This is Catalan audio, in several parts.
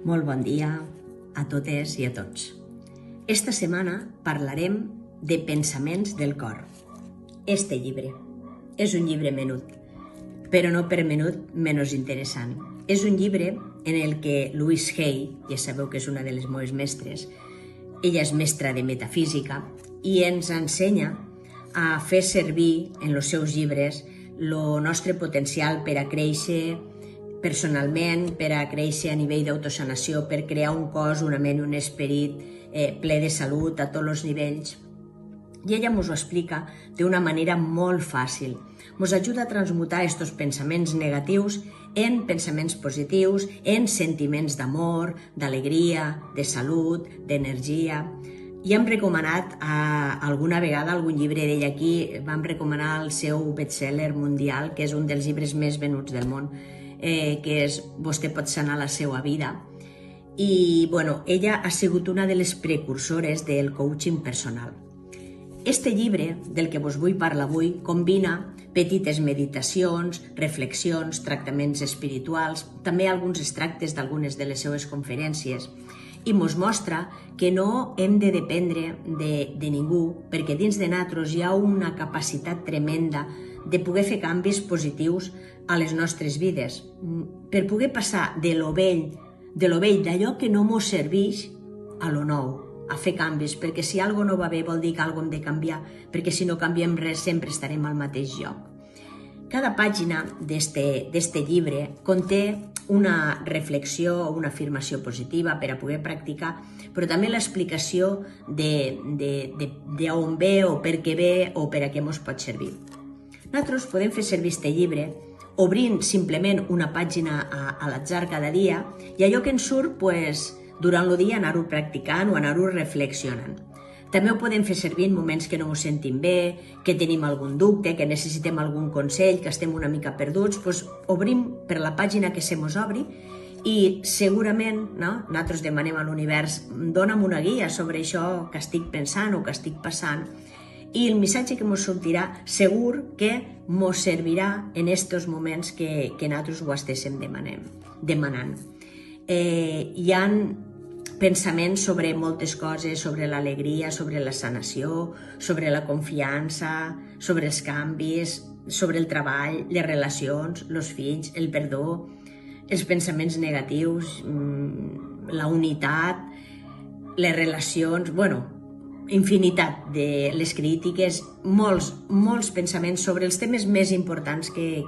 Molt bon dia a totes i a tots. Esta setmana parlarem de Pensaments del cor. Este llibre és un llibre menut, però no per menut menys interessant. És un llibre en el que Louise Hay, ja sabeu que és una de les meves mestres, ella és mestra de metafísica i ens ensenya a fer servir en els seus llibres el nostre potencial per a créixer personalment, per a créixer a nivell d'autosanació, per crear un cos, una ment i un esperit ple de salut a tots els nivells. I ella ens ho explica d'una manera molt fàcil. Ens ajuda a transmutar aquests pensaments negatius en pensaments positius, en sentiments d'amor, d'alegria, de salut, d'energia. I hem recomanat alguna vegada algun llibre d'ella aquí, vam recomanar el seu bestseller mundial, que és un dels llibres més venuts del món, que és Vostè pot sanar la seva vida. I ella ha sigut una de les precursores del coaching personal. Este llibre, del que vos vull parlar avui, combina petites meditacions, reflexions, tractaments espirituals, també alguns extractes d'algunes de les seues conferències, i ens mostra que no hem de dependre de ningú, perquè dins de nosaltres hi ha una capacitat tremenda de poder fer canvis positius a les nostres vides, per poder passar de lo vell, d'allò que no ens serveix, a lo nou, a fer canvis, perquè si alguna cosa no va bé vol dir que alguna cosa hem de canviar, perquè si no canviem res sempre estarem al mateix lloc. Cada pàgina d'este llibre conté una reflexió o una afirmació positiva per a poder practicar, però també l'explicació d'on ve o per què ve o per a què ens pot servir. Nosaltres podem fer servir este llibre obrint simplement una pàgina a l'atzar cada dia i allò que ens surt, durant el dia anar-ho practicant o anar-ho reflexionant. També ho podem fer servir en moments que no ens sentim bé, que tenim algun dubte, que necessitem algun consell, que estem una mica perduts, obrim per la pàgina que se mos obri i segurament nosaltres demanem a l'univers dona'm una guia sobre això que estic pensant o que estic passant i el missatge que ens sortirà segur que ens servirà en aquests moments que nosaltres ho estéssim demanant. Hi ha pensaments sobre moltes coses, sobre l'alegria, sobre la sanació, sobre la confiança, sobre els canvis, sobre el treball, les relacions, els fills, el perdó, els pensaments negatius, la unitat, les relacions, infinitat de les crítiques, molts pensaments sobre els temes més importants que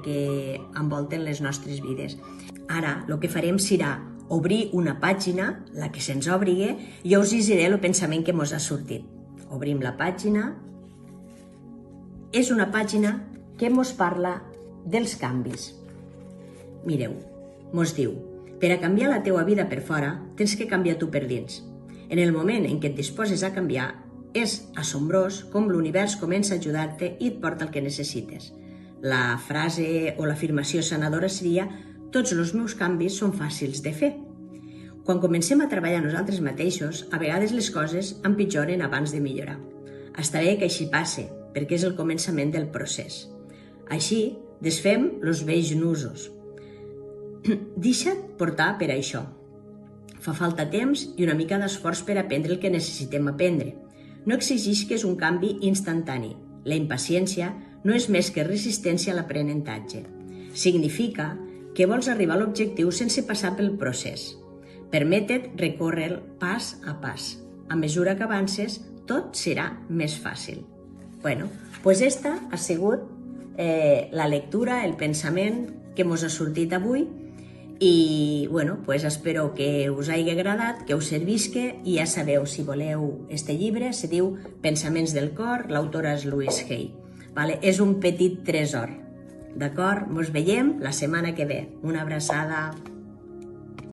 envolten les nostres vides. Ara, el que farem serà obrir una pàgina, la que se'ns obrigui, i jo us llegiré el pensament que ens ha sortit. Obrim la pàgina. És una pàgina que ens parla dels canvis. Mireu, ens diu, per a canviar la teua vida per fora, tens que canviar tu per dins. En el moment en què et disposes a canviar, és assombrós com l'univers comença a ajudar-te i et porta el que necessites. La frase o l'afirmació sanadora seria tots els meus canvis són fàcils de fer. Quan comencem a treballar nosaltres mateixos, a vegades les coses empitjoren abans de millorar. Està bé que així passe, perquè és el començament del procés. Així, desfem els vells nusos. Deixa't portar per això. Fa falta temps i una mica d'esforç per aprendre el que necessitem aprendre. No exigeix que és un canvi instantani. La impaciència no és més que resistència a l'aprenentatge. Significa que vols arribar a l'objectiu sense passar pel procés. Permete't recórrer pas a pas. A mesura que avances, tot serà més fàcil. Esta ha sigut la lectura, el pensament que ens ha sortit avui i espero que us hagi agradat, que us servisca i ja sabeu, si voleu este llibre, se diu Pensaments del cor, l'autora és Louise Hay. És un petit tresor. D'acord? Ens veiem la setmana que ve. Una abraçada.